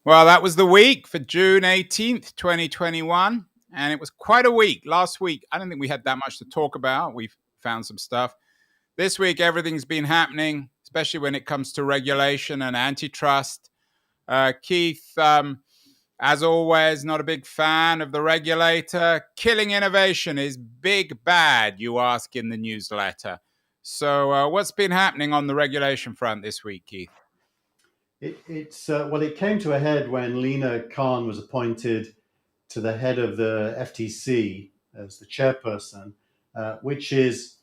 Well, that was the week for June 18th, 2021. And it was quite a week. Last week, I don't think we had that much to talk about. We've found some stuff. This week, everything's been happening, especially when it comes to regulation and antitrust. Keith, as always, not a big fan of the regulator. Killing innovation is big bad, you ask in the newsletter. So what's been happening on the regulation front this week, Keith? It came to a head when Lina Khan was appointed to the head of the FTC as the chairperson, which is,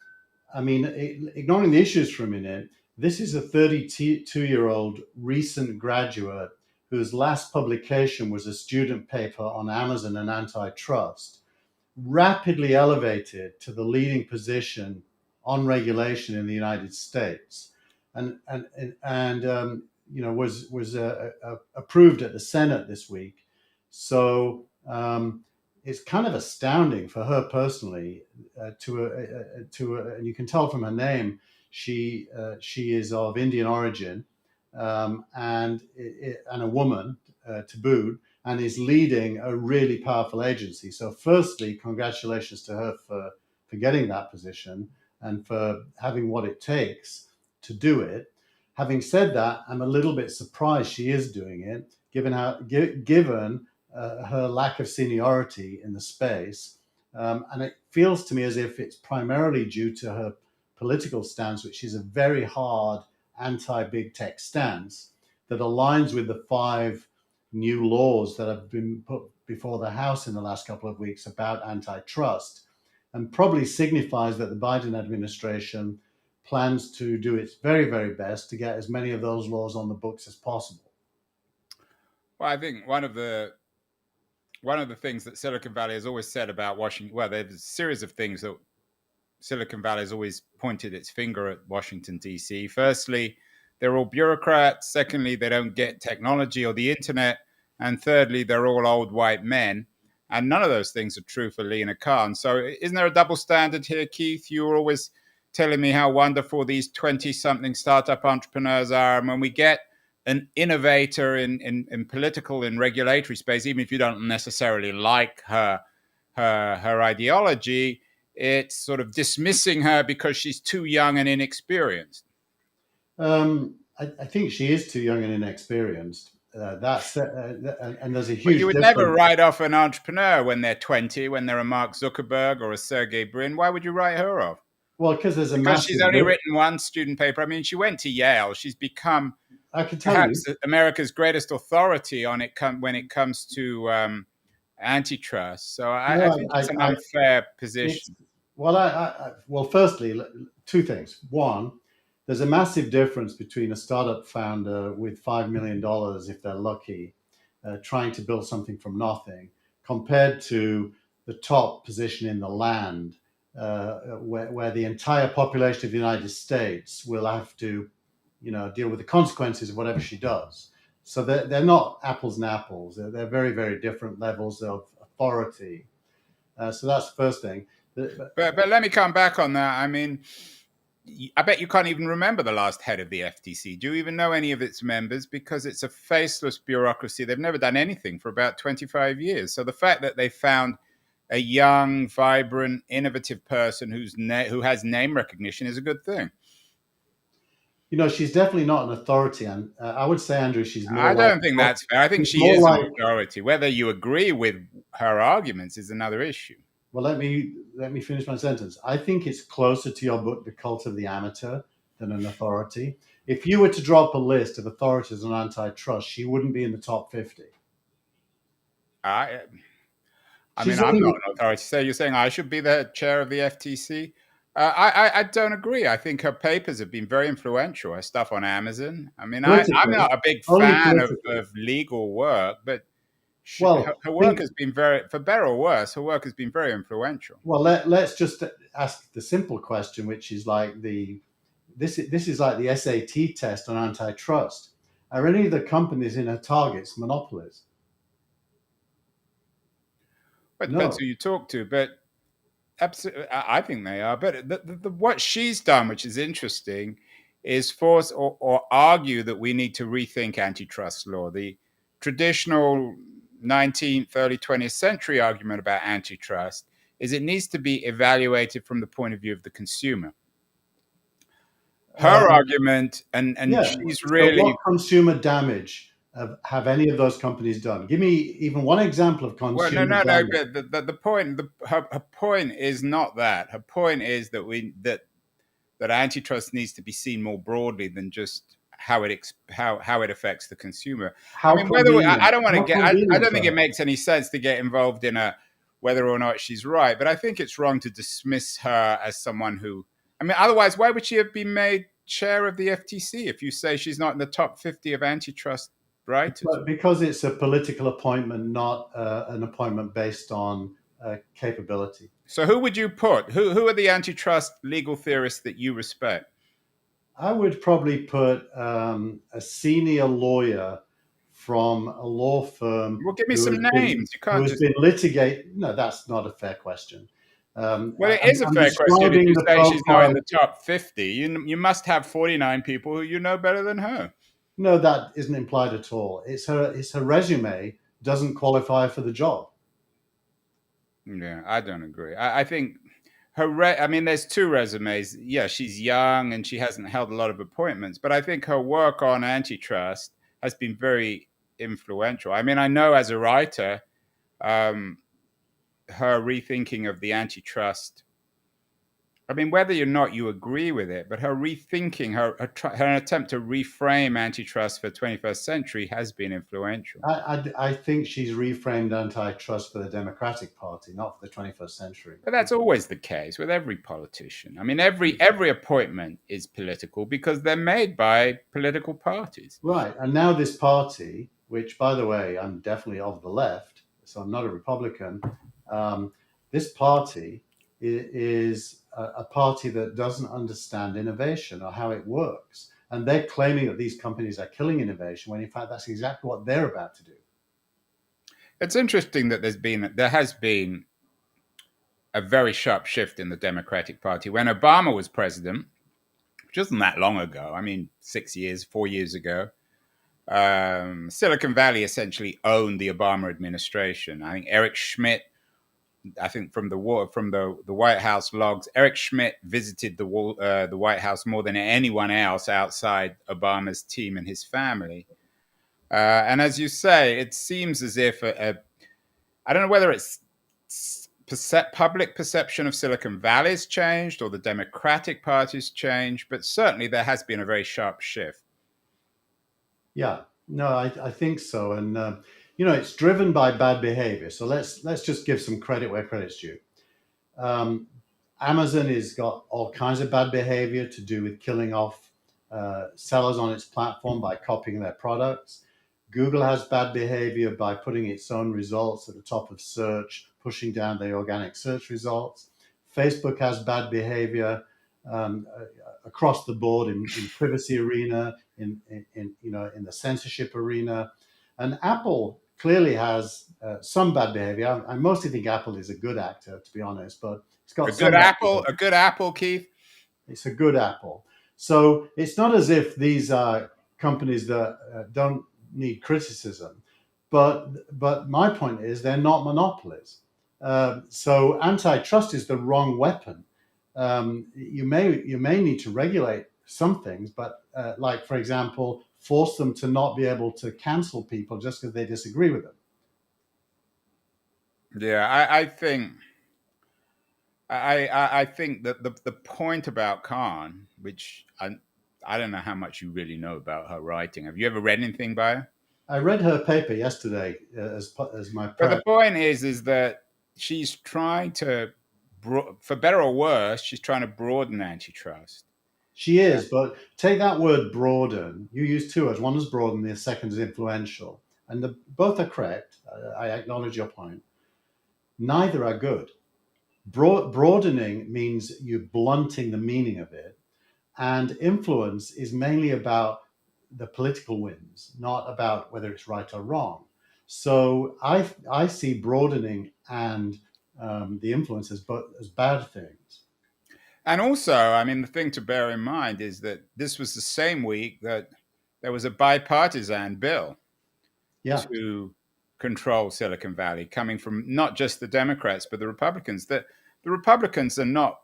ignoring the issues for a minute, this is a 32-year-old recent graduate whose last publication was a student paper on Amazon and antitrust, rapidly elevated to the leading position on regulation in the United States, and was approved at the Senate this week. So it's kind of astounding for her personally. And you can tell from her name, she is of Indian origin, and a woman to boot, and is leading a really powerful agency. So, firstly, congratulations to her for getting that position and for having what it takes to do it. Having said that, I'm a little bit surprised she is doing it, given her lack of seniority in the space. And it feels to me as if it's primarily due to her political stance, which is a very hard anti-big tech stance that aligns with the 5 new laws that have been put before the House in the last couple of weeks about antitrust, and probably signifies that the Biden administration plans to do its very, very best to get as many of those laws on the books as possible. Well, I think one of the things that Silicon Valley has always said about Washington, well, there's a series of things that Silicon Valley has always pointed its finger at Washington, D.C. Firstly, they're all bureaucrats. Secondly, they don't get technology or the internet. And thirdly, they're all old white men. And none of those things are true for Lina Khan. So isn't there a double standard here, Keith? You were always telling me how wonderful these 20-something startup entrepreneurs are. And when we get an innovator in political and regulatory space, even if you don't necessarily like her ideology, it's sort of dismissing her because she's too young and inexperienced. I think she is too young and inexperienced. And there's a huge. Well, you would never write off an entrepreneur when they're 20, when they're a Mark Zuckerberg or a Sergey Brin. Why would you write her off? Well, because she's only written one student paper. I mean, she went to Yale. She's become perhaps America's greatest authority on it when it comes to antitrust. So I think it's an unfair position. Well, firstly, 2 things. One, there's a massive difference between a startup founder with $5 million, if they're lucky, trying to build something from nothing, compared to the top position in the land, where the entire population of the United States will have to, deal with the consequences of whatever she does. So they're not apples and apples. They're very, very different levels of authority. So that's the first thing. But let me come back on that. I mean, I bet you can't even remember the last head of the FTC. Do you even know any of its members? Because it's a faceless bureaucracy. They've never done anything for about 25 years. So the fact that they found a young, vibrant, innovative person who has name recognition is a good thing. She's definitely not an authority, and I would say, Andrew, she's more. I don't think that's fair. I think she is an authority. Whether you agree with her arguments is another issue. Well, let me finish my sentence. I think it's closer to your book, The Cult of the Amateur, than an authority. If you were to drop a list of authorities on antitrust, she wouldn't be in the top 50. I'm not an authority. So you're saying I should be the chair of the FTC? I don't agree. I think her papers have been very influential. Her stuff on Amazon. I mean, I'm not a big fan of legal work, but her work has been for better or worse, her work has been very influential. Well, let's just ask the simple question, which is like this is like the SAT test on antitrust. Are any of the companies in her targets monopolies? Well, it depends who you talk to, but absolutely, I think they are. But what she's done, which is interesting, is force or argue that we need to rethink antitrust law. traditional 19th, early 20th century argument about antitrust is it needs to be evaluated from the point of view of the consumer. Her Um, argument, and yeah. she's So, really what consumer damage have any of those companies done? Give me even one example of well, consumer damage. but the point, her point is not that. Her point is that that antitrust needs to be seen more broadly than just how it affects the consumer. I How mean, whether I convenient. don't want to How get, I convenient don't for think it her. makes any sense to get involved in a whether or not she's right, but I think it's wrong to dismiss her as someone who. I mean, otherwise, why would she have been made chair of the FTC if you say she's not in the top 50 of antitrust writers? But because it's a political appointment, not an appointment based on capability. So, who would you put? Who are the antitrust legal theorists that you respect? I would probably put a senior lawyer from a law firm Well, give me some names. You who can't has just. been litigated. No, that's not a fair question. Well, it is a I'm fair question if describing you the say she's not in profile. the top 50. You must have 49 people who you know better than her. No, that isn't implied at all. It's her resume doesn't qualify for the job. Yeah, I don't agree. I think I mean, there's two resumes. Yeah, she's young and she hasn't held a lot of appointments, but I think her work on antitrust has been very influential. I mean, I know as a writer, um, her rethinking of the antitrust. I mean, whether or not you agree with it, but her rethinking, her attempt to reframe antitrust for the 21st century has been influential. I think she's reframed antitrust for the Democratic Party, not for the 21st century. But that's always the case with every politician. I mean, every appointment is political because they're made by political parties. Right. And now this party, which, by the way, I'm definitely of the left, so I'm not a Republican, this party is a party that doesn't understand innovation or how it works. And they're claiming that these companies are killing innovation when, in fact, that's exactly what they're about to do. It's interesting that there has been a very sharp shift in the Democratic Party. When Obama was president, which wasn't that long ago, I mean, 6 years, 4 years ago, Silicon Valley essentially owned the Obama administration. I think Eric Schmidt, I think from the White House logs, Eric Schmidt visited the White House more than anyone else outside Obama's team and his family. And as you say, it seems as if I don't know whether it's public perception of Silicon Valley's changed or the Democratic Party's changed, but certainly there has been a very sharp shift. Yeah, no, I think so. And, it's driven by bad behavior. So let's just give some credit where credit's due. Amazon has got all kinds of bad behavior to do with killing off sellers on its platform by copying their products. Google has bad behavior by putting its own results at the top of search, pushing down the organic search results. Facebook has bad behavior um, across the board in privacy arena, in the censorship arena, and Apple clearly has some bad behavior. I mostly think Apple is a good actor, to be honest, but it's got some bad behavior. A good Apple, Keith. It's a good Apple. So it's not as if these are companies that don't need criticism, but my point is they're not monopolies. So antitrust is the wrong weapon. You may need to regulate some things, but like for example, force them to not be able to cancel people just because they disagree with them. Yeah, I think that the point about Khan, which I don't know how much you really know about her writing. Have you ever read anything by her? I read her paper yesterday as my But the prep. point is that she's trying to, for better or worse, she's trying to broaden antitrust. She is, but take that word broaden. You use two words. One is broaden, the second is influential. And both are correct. I acknowledge your point. Neither are good. Broadening means you blunting the meaning of it. And influence is mainly about the political wins, not about whether it's right or wrong. So I see broadening and the influence as bad things. And also, I mean, the thing to bear in mind is that this was the same week that there was a bipartisan bill Yeah. to control Silicon Valley, coming from not just the Democrats but the Republicans. The Republicans are not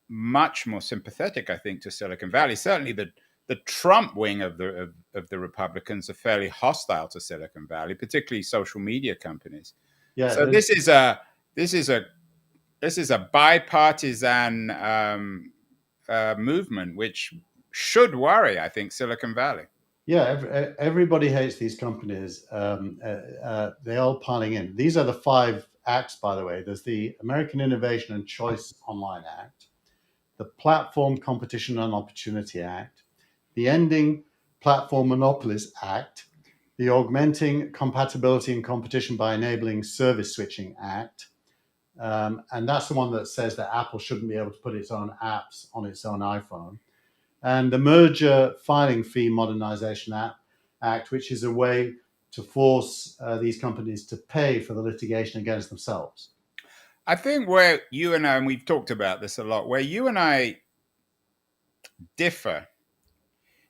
much more sympathetic, I think, to Silicon Valley. Certainly, the Trump wing of the Republicans are fairly hostile to Silicon Valley, particularly social media companies. Yeah. So this is a this is a bipartisan movement, which should worry, I think, Silicon Valley. Yeah, everybody hates these companies. They're all piling in. These are the five acts, by the way. There's the American Innovation and Choice Online Act, the Platform Competition and Opportunity Act, the Ending Platform Monopolies Act, the Augmenting Compatibility and Competition by Enabling Service Switching Act. And that's the one that says that Apple shouldn't be able to put its own apps on its own iPhone. And the Merger Filing Fee Modernization Act, which is a way to force these companies to pay for the litigation against themselves. I think where you and I, and we've talked about this a lot, where you and I differ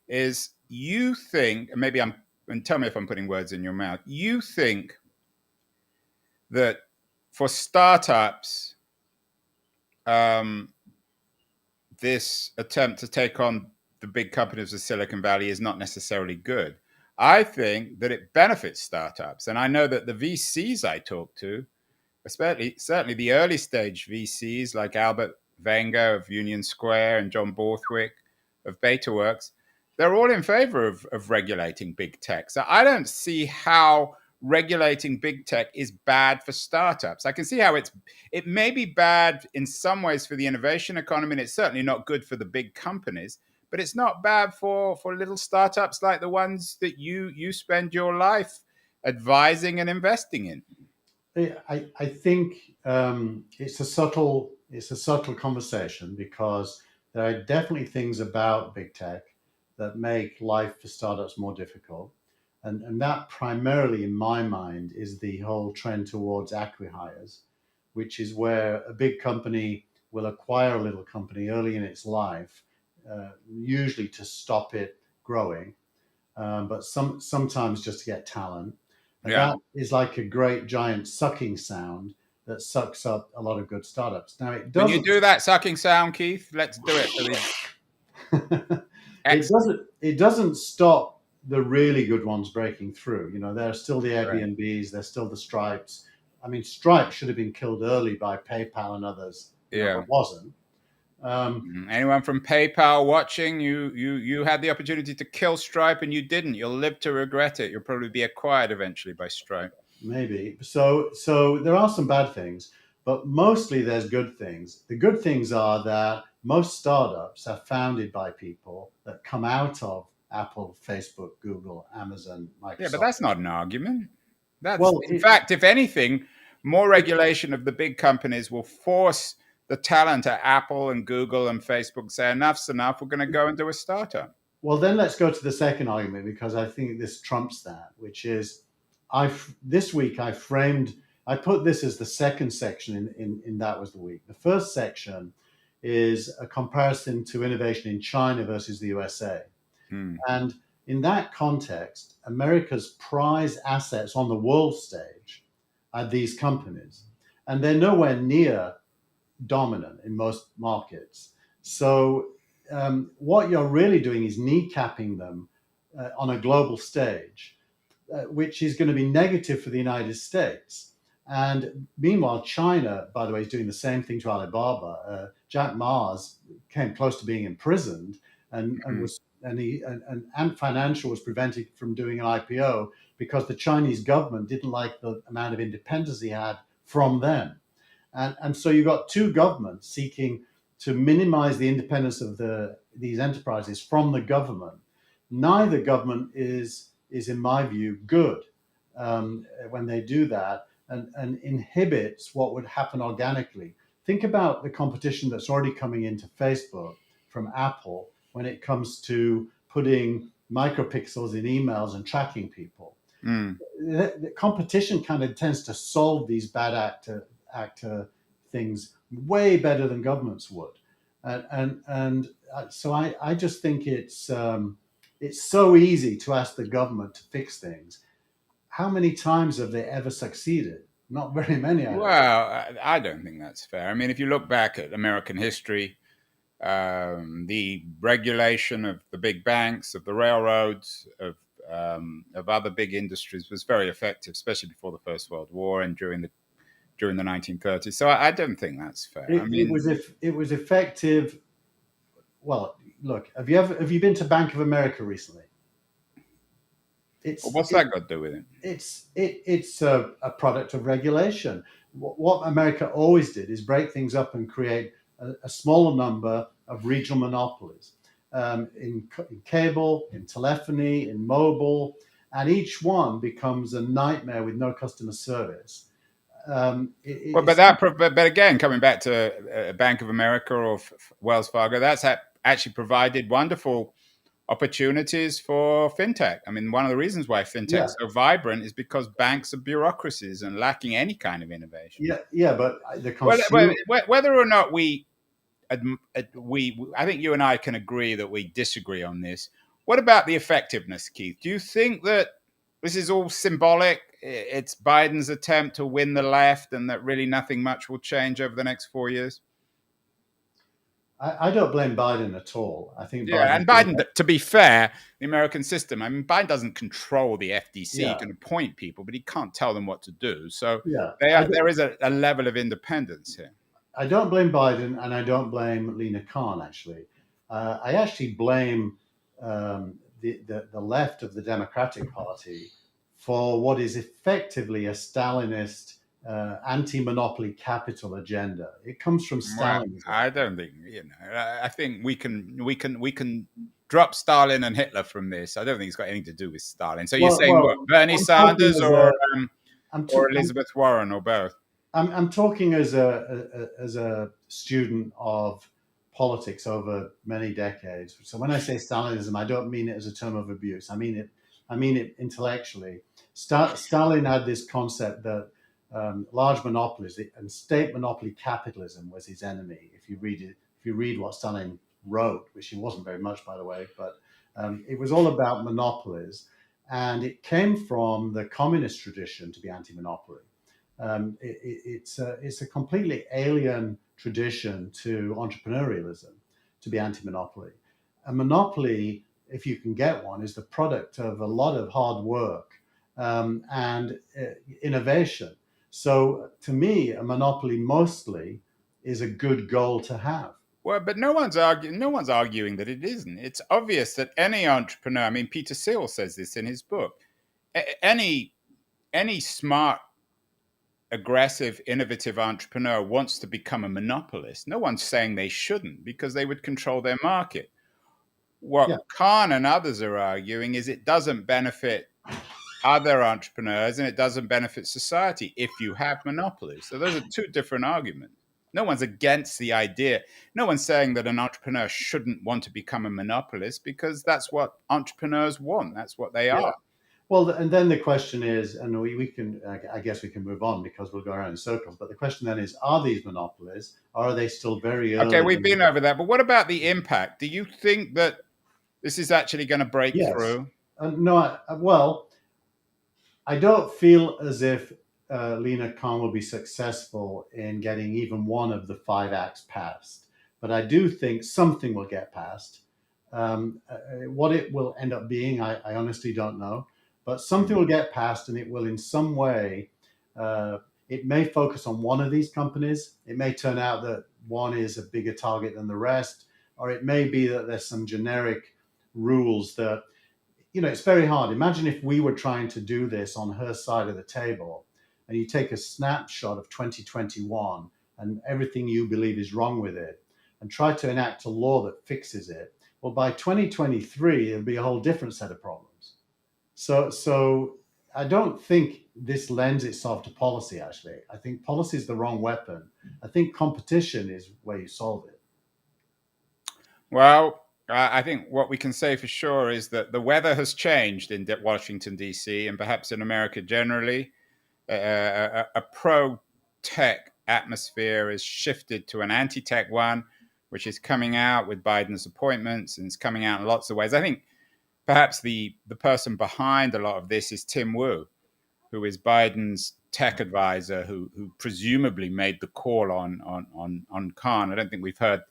is you think, and maybe and tell me if I'm putting words in your mouth, you think that for startups, um, this attempt to take on the big companies of Silicon Valley is not necessarily good. I think that it benefits startups. And I know that the VCs I talk to, especially certainly the early stage VCs like Albert Wenger of Union Square and John Borthwick of BetaWorks, they're all in favor of regulating big tech. So I don't see how regulating big tech is bad for startups. I can see how it may be bad in some ways for the innovation economy, and it's certainly not good for the big companies, but it's not bad for little startups like the ones that you spend your life advising and investing in. I think it's a subtle conversation because there are definitely things about big tech that make life for startups more difficult. And that primarily, in my mind, is the whole trend towards acquihires, which is where a big company will acquire a little company early in its life, usually to stop it growing, but sometimes just to get talent. And Yeah. that is like a great giant sucking sound that sucks up a lot of good startups. Now, it Can you doesn't. do that sucking sound, Keith? Let's do it for the it excellent. doesn't. It doesn't stop the really good ones breaking through. There are still the Right. Airbnbs. There's still the Stripes. I mean, Stripe should have been killed early by PayPal and others, Yeah. but wasn't. Um, Anyone from PayPal watching? You had the opportunity to kill Stripe and you didn't. You'll live to regret it. You'll probably be acquired eventually by Stripe. Maybe. So there are some bad things, but mostly there's good things. The good things are that most startups are founded by people that come out of Apple, Facebook, Google, Amazon, Yeah, but Microsoft. that's not an argument. That's, Well, in fact, if anything, more regulation of the big companies will force the talent at Apple and Google and Facebook to say enough's enough. We're going to go and do a startup. well, then let's go to the second argument because I think this trumps that, which is this week I put this as the second section in That Was the Week. The first section is a comparison to innovation in China versus the USA. Hmm. And in that context, America's prize assets on the world stage are these companies, and they're nowhere near dominant in most markets. So, what you're really doing is kneecapping them on a global stage, which is going to be negative for the United States. And meanwhile, China, by the way, is doing the same thing to Alibaba. Jack Ma's came close to being imprisoned, and Hmm. was and Ant Financial was prevented from doing an IPO because the Chinese government didn't like the amount of independence he had from them. And so you've got two governments seeking to minimize the independence of these enterprises from the government. Neither government is in my view, good when they do that and inhibits what would happen organically. Think about the competition that's already coming into Facebook from Apple when it comes to putting micropixels in emails and tracking people. Hmm. The competition kind of tends to solve these bad actor things way better than governments would, and so I just think it's so easy to ask the government to fix things. how many times have they ever succeeded? Not very many, I don't think. Well, I don't think that's fair. I mean, if you look back at American history, the regulation of the big banks, of the railroads, of other big industries was very effective, especially before the First World War and during the 1930s. So I don't think that's fair. I It was mean, if it was effective. Well, look, have you been to Bank of America recently? It's what's that got to do with it? it's a product of regulation. What America always did is break things up and create a smaller number of regional monopolies in cable, in telephony, in mobile, and each one becomes a nightmare with no customer service. Well, It's but again, coming back to Bank of America or Wells Fargo, that's actually provided wonderful opportunities for fintech. I mean, one of the reasons why yeah, fintech's so vibrant is because banks are bureaucracies and lacking any kind of innovation. yeah, but the Whether, consumer, whether or not I think you and I can agree that we disagree on this. What about the effectiveness, Keith? Do you think that this is all symbolic? It's Biden's attempt to win the left, and that really nothing much will change over the next 4 years? I don't blame Biden at all. I think Yeah, Biden's and doing Biden, to be fair, the American system, I mean, Biden doesn't control the FTC. He yeah, can appoint people, but he can't tell them what to do. So yeah. there is a level of independence here. I don't blame Biden, and I don't blame Lina Khan. Actually, I actually blame the left of the Democratic Party for what is effectively a Stalinist anti-monopoly capital agenda. It comes from Well, Stalinism. I don't think I think we can drop Stalin and Hitler from this. I don't think it's got anything to do with Stalin. So you're saying what? Well, Bernie I'm talking Sanders as a I'm, t- or Elizabeth Warren or both? I'm talking as a student of politics over many decades. So when I say Stalinism, I don't mean it as a term of abuse. I mean it intellectually. Stalin had this concept that large monopolies and state monopoly capitalism was his enemy. If you read what Stalin wrote, which he wasn't very much, by the way, but it was all about monopolies, and it came from the communist tradition to be anti-monopoly. It's a completely alien tradition to entrepreneurialism to be anti-monopoly. A monopoly, if you can get one, is the product of a lot of hard work and innovation. So to me, a monopoly mostly is a good goal to have. Well, but no one's arguing. No one's arguing that it isn't. It's obvious that any entrepreneur. I mean, Peter Thiel says this in his book. Any smart, aggressive, innovative entrepreneur wants to become a monopolist. No one's saying they shouldn't because they would control their market. What Yeah, Khan and others are arguing is it doesn't benefit other entrepreneurs and it doesn't benefit society if you have monopolies. So those are two different arguments. No one's against the idea. No one's saying that an entrepreneur shouldn't want to become a monopolist because that's what entrepreneurs want. That's what they yeah. are. Well, and then the question is, and we can, I guess we can move on because we'll go around in circles. But the question then is, are these monopolies, or are they still very Okay, early we've in the been over that. But what about the impact? Do you think that this is actually going to break Yes. through? No, well, I don't feel as if Lina Khan will be successful in getting even one of the five acts passed, but I do think something will get passed. What it will end up being, I honestly don't know, but something will get passed, and it will in some way. Uh, it may focus on one of these companies. It may turn out that one is a bigger target than the rest, or it may be that there's some generic rules that it's very hard. Imagine if we were trying to do this on her side of the table, and you take a snapshot of 2021 and everything you believe is wrong with it, and try to enact a law that fixes it. Well, by 2023, it'll be a whole different set of problems. So I don't think this lends itself to policy. Actually, I think policy is the wrong weapon. I think competition is where you solve it. Well, I think what we can say for sure is that the weather has changed in Washington, D.C., and perhaps in America generally. A pro tech atmosphere has shifted to an anti tech one, which is coming out with Biden's appointments and it's coming out in lots of ways. I think perhaps the person behind a lot of this is Tim Wu. who is Biden's tech advisor, who presumably made the call on Khan. I don't think we've heard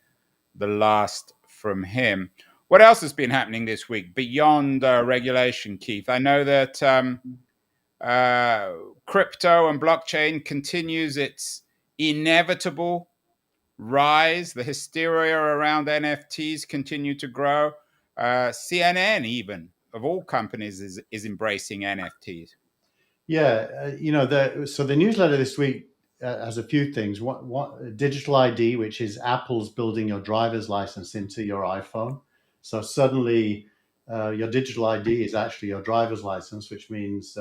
the last from him. What else has been happening this week beyond regulation, Keith? I know that uh, crypto and blockchain continues its inevitable rise. The hysteria around NFTs continue to grow. CNN, even of all companies, is embracing NFTs. Yeah, so the newsletter this week has a few things. What digital ID, which is Apple's building your driver's license into your iPhone. So suddenly, your digital ID is actually your driver's license, which means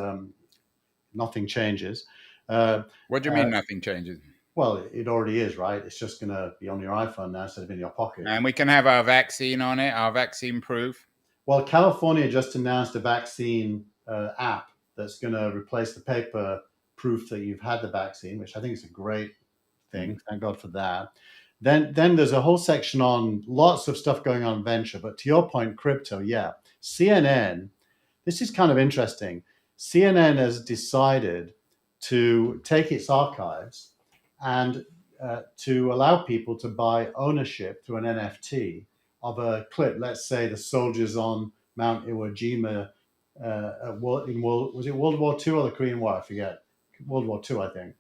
nothing changes. Uh, What do you uh, mean nothing changes? well, it already is, right? It's just going to be on your iPhone now instead of in your pocket. And we can have our vaccine on it, our vaccine proof. Well, California just announced a vaccine app that's going to replace the paper proof that you've had the vaccine, which I think is a great thing. Thank God for that. Then there's a whole section on lots of stuff going on in venture. But to your point, crypto, yeah. CNN, this is kind of interesting. CNN has decided to take its archives and to allow people to buy ownership through an NFT of a clip. Let's say the soldiers on Mount Iwo Jima was it World War II or the Korean War? I forget. World War II, I think.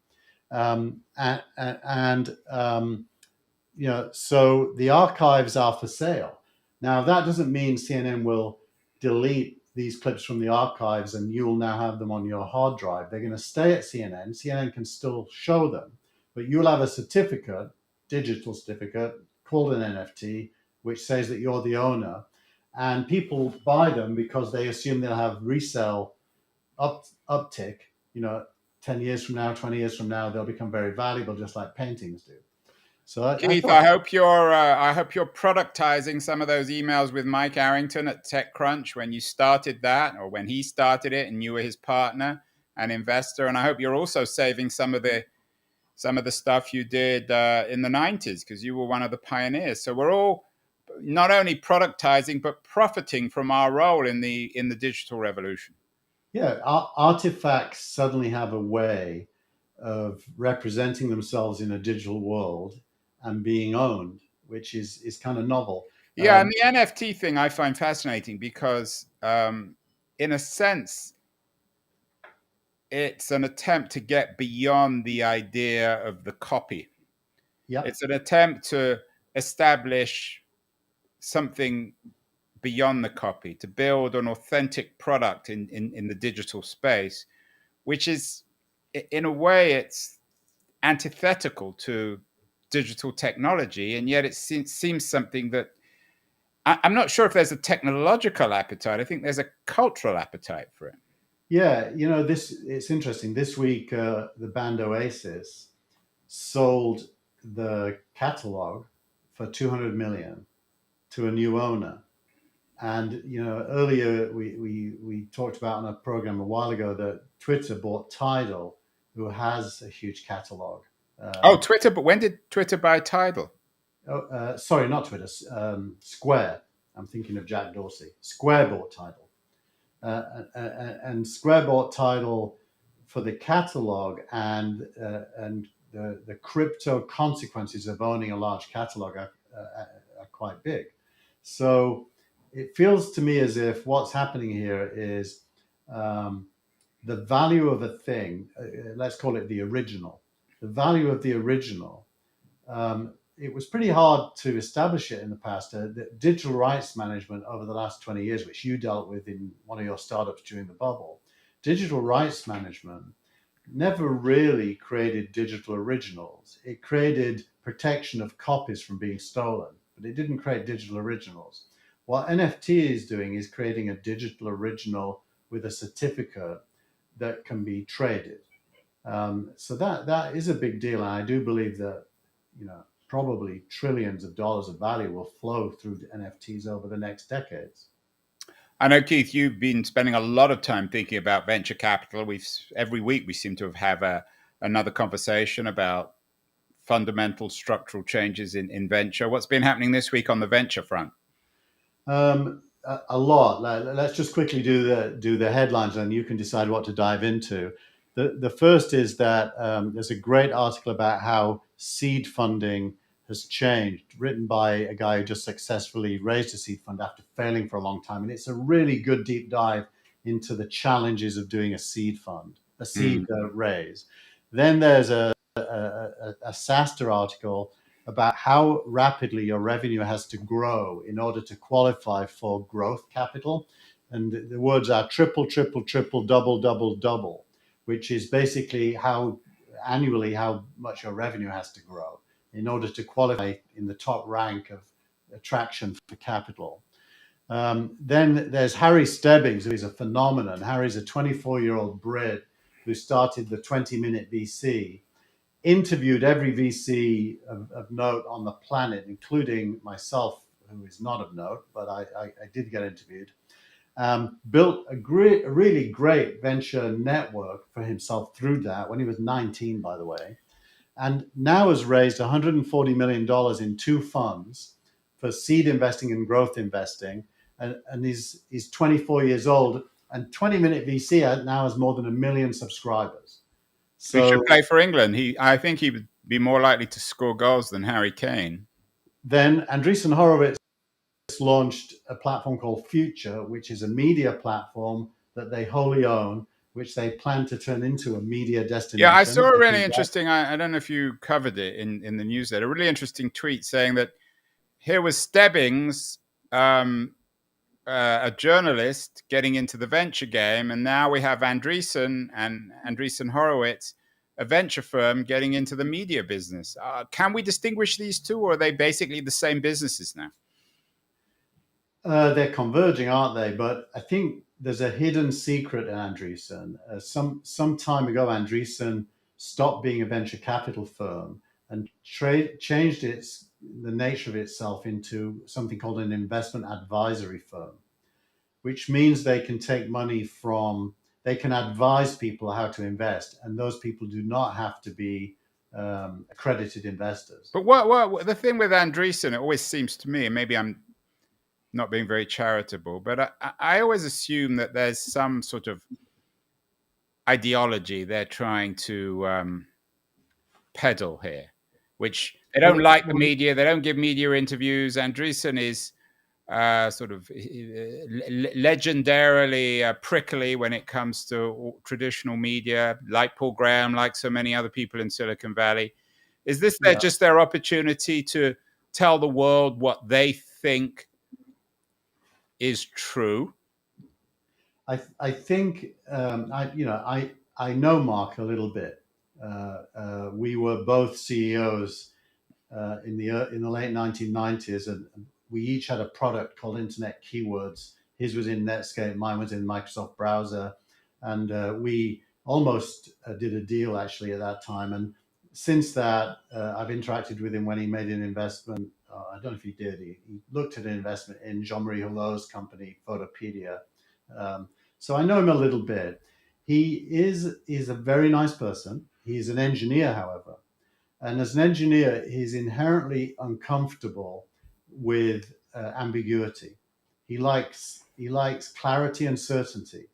So the archives are for sale. Now, that doesn't mean CNN will delete these clips from the archives and you'll now have them on your hard drive. They're going to stay at CNN. CNN can still show them, but you'll have a certificate, digital certificate called an NFT, which says that you're the owner. And people buy them because they assume they'll have resale uptick. 10 years from now, 20 years from now, they'll become very valuable, just like paintings do. So I Keith, thought, I hope you're productizing some of those emails with Mike Arrington at TechCrunch when you started that, or when he started it, and you were his partner and investor. And I hope you're also saving some of the stuff you did in the '90s, because you were one of the pioneers. So we're all not only productizing but profiting from our role in the digital revolution. yeah, artifacts suddenly have a way of representing themselves in a digital world and being owned, which is kind of novel. Yeah, and the NFT thing I find fascinating because, in a sense, it's an attempt to get beyond the idea of the copy. Yeah, It's an attempt to establish something beyond the copy, to build an authentic product in the digital space, which is, in a way, it's antithetical to digital technology, and yet it seems something that I'm not sure if there's a technological appetite. I think there's a cultural appetite for it. yeah. It's interesting. This week, the band Oasis sold the catalog for 200 million to a new owner. And earlier we talked about on a program a while ago that Twitter bought Tidal, who has a huge catalog. Oh, Twitter! But when did Twitter buy Tidal? Sorry, not Twitter. Square. I'm thinking of Jack Dorsey. Square bought Tidal, and Square bought Tidal for the catalog and the crypto consequences of owning a large catalog are quite big. So it feels to me as if what's happening here is the value of a thing. Let's call it the original. The value of the original. It was pretty hard to establish it in the past. The digital rights management over the last 20 years, which you dealt with in one of your startups during the bubble, digital rights management never really created digital originals. It created protection of copies from being stolen, but it didn't create digital originals. What NFT is doing is creating a digital original with a certificate that can be traded. So that is a big deal, and I do believe that probably trillions of dollars of value will flow through NFTs over the next decades. I know, Keith, you've been spending a lot of time thinking about venture capital. Every week we seem to have another conversation about fundamental structural changes in venture. What's been happening this week on the venture front? a lot. Let's just quickly do the headlines, and you can decide what to dive into. The first is that there's a great article about how seed funding has changed, written by a guy who just successfully raised a seed fund after failing for a long time, and it's a really good deep dive into the challenges of doing a seed fund, a seed raise. Then there's a SaaStr article about how rapidly your revenue has to grow in order to qualify for growth capital. And the words are triple, triple, triple, double, double, double, which is basically how annually how much your revenue has to grow in order to qualify in the top rank of attraction for capital. Then there's Harry Stebbings, who is a phenomenon. Harry's a 24-year-old Brit who started the 20-minute VC, interviewed every VC of note on the planet, including myself, who is not of note, but I did get interviewed. Built a really great venture network for himself through that when he was 19, by the way, and now has raised $140 million in two funds for seed investing and growth investing. And he's 24 years old, and 20-minute VC now has more than 1 million subscribers. He should So play for England. I think he would be more likely to score goals than Harry Kane. then Andreessen Horowitz launched a platform called Future, which is a media platform that they wholly own, which they plan to turn into a media destination. Yeah, I saw a really interesting, I don't know if you covered it in the newsletter, a really interesting tweet saying that here was Stebbings, a journalist, getting into the venture game, and now we have Andreessen and Andreessen Horowitz, a venture firm, getting into the media business. Can we distinguish these two, or are they basically the same businesses now? They're converging, aren't they? But I think there's a hidden secret in Andreessen. Some time ago, Andreessen stopped being a venture capital firm and changed the nature of itself into something called an investment advisory firm, which means they can take money they can advise people how to invest, and those people do not have to be accredited investors. But what the thing with Andreessen, it always seems to me, and maybe I'm not being very charitable, but I always assume that there's some sort of ideology they're trying to peddle here, which they don't like the media. They don't give media interviews. Andreessen is sort of legendarily prickly when it comes to traditional media, like Paul Graham, like so many other people in Silicon Valley. Is this just their opportunity to tell the world what they think is true? I think I know Mark a little bit. We were both CEOs in the late 1990s, and we each had a product called Internet Keywords. His was in Netscape, mine was in Microsoft Browser, and we almost did a deal actually at that time. And since that, I've interacted with him when he made an investment. I don't know if he did. He looked at an investment in Jean-Marie Hulot's company, Photopedia. So I know him a little bit. He is a very nice person. He's an engineer, however. And as an engineer, he's inherently uncomfortable with ambiguity. He likes clarity and certainty.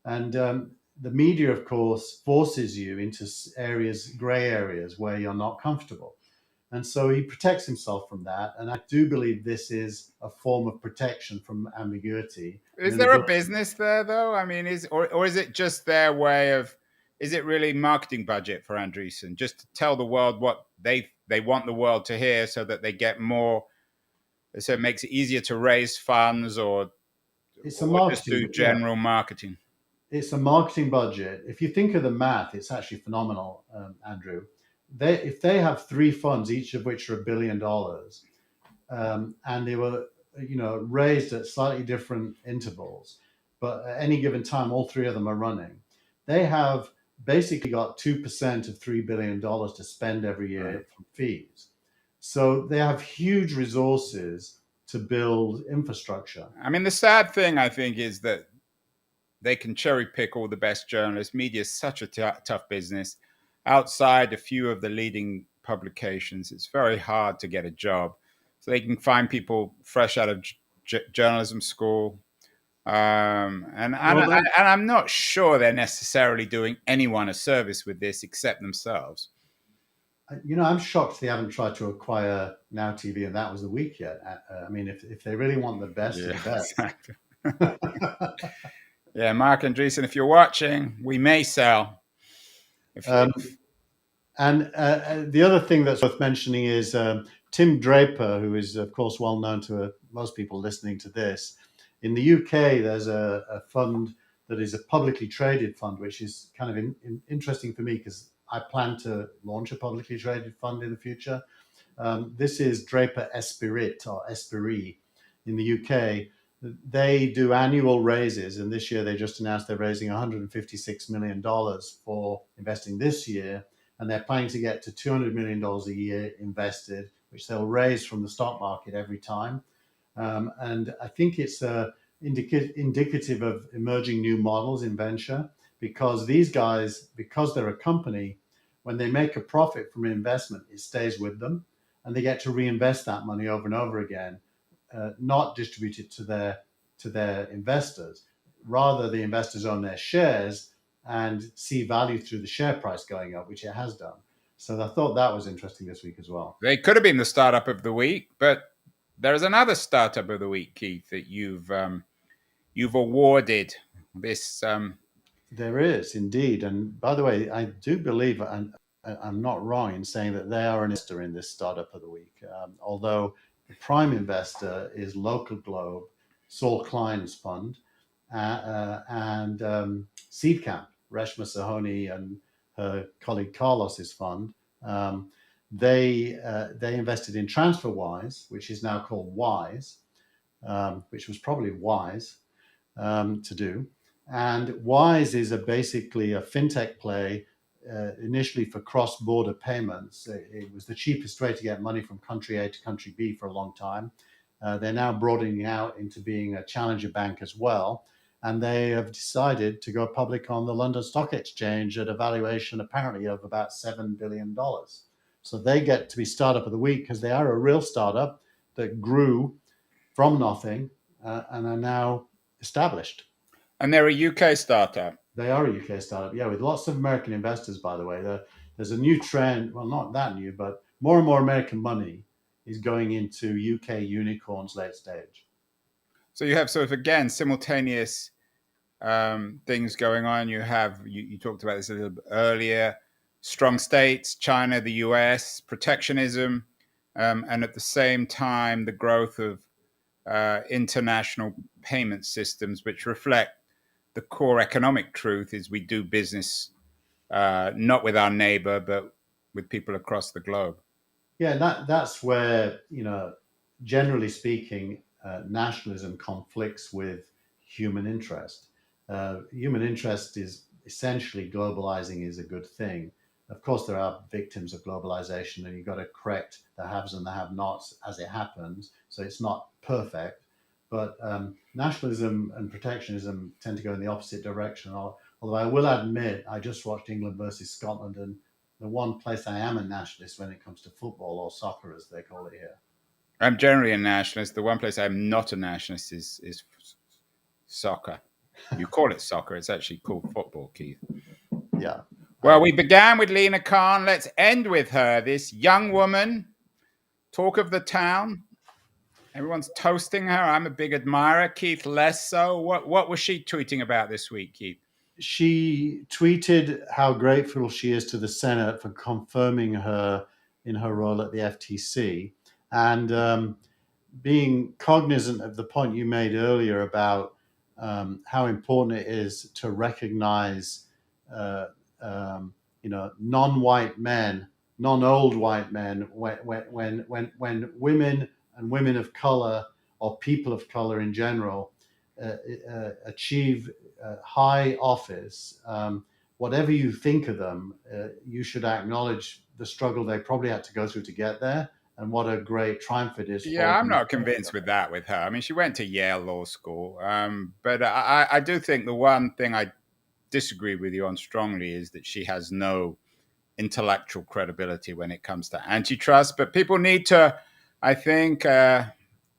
And the media, of course, forces you into gray areas where you're not comfortable. And so he protects himself from that. And I do believe this is a form of protection from ambiguity. Is there a business there, though? I mean, or is it just their way of? Is it really marketing budget for Andreessen, just to tell the world what they want the world to hear, so that they get more? So it makes it easier to raise funds, or just do general marketing. It's a marketing budget. If you think of the math, it's actually phenomenal, Andrew. If they have three funds, each of which are $1 billion, and they were raised at slightly different intervals, but at any given time, all three of them are running. They have basically got 2% of $3 billion to spend every year from fees. So they have huge resources to build infrastructure. I mean, the sad thing, I think, is that they can cherry pick all the best journalists. Media is such a tough business. Outside a few of the leading publications, it's very hard to get a job. So they can find people fresh out of journalism school. And Well, I'm not sure they're necessarily doing anyone a service with this except themselves. I'm shocked they haven't tried to acquire Now TV, and that was the week yet. I mean, if they really want the best of Yeah, the best. exactly. Yeah, Mark Andreessen, if you're watching, we may sell. Um, and the other thing that's worth mentioning is Tim Draper, who is, of course, well known to most people listening to this. In the UK, there's a fund that is a publicly traded fund, which is kind of interesting for me because I plan to launch a publicly traded fund in the future. This is Draper Esprit or Esprit in the UK. They do annual raises, and this year they just announced they're raising $156 million for investing this year, and they're planning to get to $200 million a year invested, which they'll raise from the stock market every time. And I think it's indicative of emerging new models in venture, because these guys, because they're a company, when they make a profit from an investment, it stays with them, and they get to reinvest that money over and over again, not distribute it to their investors. Rather, the investors own their shares and see value through the share price going up, which it has done. So I thought that was interesting this week as well. They could have been the startup of the week, but there's another startup of the week, Keith, that you've awarded this. There is indeed, and by the way, I do believe, and I'm not wrong in saying that they are an investor in this startup of the week. Although the prime investor is Local Globe, Saul Klein's fund, and Seed Camp, Reshma Sahoni and her colleague Carlos's fund. They invested in TransferWise, which is now called Wise, which was probably wise to do. And Wise is basically a fintech play, initially for cross-border payments. It was the cheapest way to get money from country A to country B for a long time. They're now broadening out into being a challenger bank as well. And they have decided to go public on the London Stock Exchange at a valuation apparently of about $7 billion. So they get to be startup of the week because they are a real startup that grew from nothing and are now established. And they're a UK startup. They are a UK startup, yeah, with lots of American investors, by the way. There's a new trend, well, not that new, but more and more American money is going into UK unicorns late stage. So you have sort of, again, simultaneous things going on. You talked about this a little bit earlier, strong states, China, the US, protectionism, and at the same time, the growth of international payment systems, which reflect the core economic truth is we do business not with our neighbor, but with people across the globe. Yeah, that's where, generally speaking, nationalism conflicts with human interest. Human interest is essentially globalizing is a good thing. Of course, there are victims of globalization, and you've got to correct the haves and the have-nots as it happens. So it's not perfect, but nationalism and protectionism tend to go in the opposite direction. Although I will admit, I just watched England versus Scotland, and the one place I am a nationalist when it comes to football, or soccer as they call it here. I'm generally a nationalist. The one place I'm not a nationalist is soccer. You call it soccer. It's actually called football, Keith. Yeah. Well, we began with Lina Khan. Let's end with her. This young woman, talk of the town. Everyone's toasting her. I'm a big admirer. Keith, less so. What was she tweeting about this week, Keith? She tweeted how grateful she is to the Senate for confirming her in her role at the FTC, and being cognizant of the point you made earlier about how important it is to recognize, uh, non-white men, non-old white men, when women and women of color or people of color in general achieve high office. Whatever you think of them, you should acknowledge the struggle they probably had to go through to get there, and what a great triumph it is Yeah, for I'm them. not convinced with that with her. I mean, she went to Yale Law School, but I do think the one thing I disagree with you on strongly is that she has no intellectual credibility when it comes to antitrust. But people need to, I think,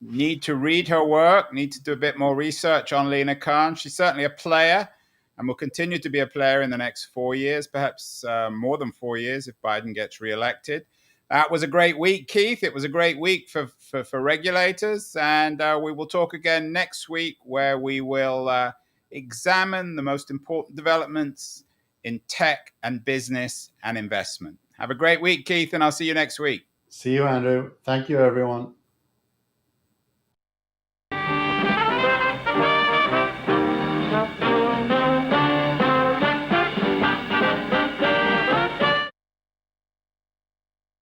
need to read her work, need to do a bit more research on Lina Khan. She's certainly a player and will continue to be a player in the next 4 years, perhaps more than 4 years if Biden gets reelected. That was a great week, Keith. It was a great week for regulators. And we will talk again next week where we will examine the most important developments in tech and business and investment. Have a great week, Keith, and I'll see you next week. See you, Andrew. Thank you, everyone.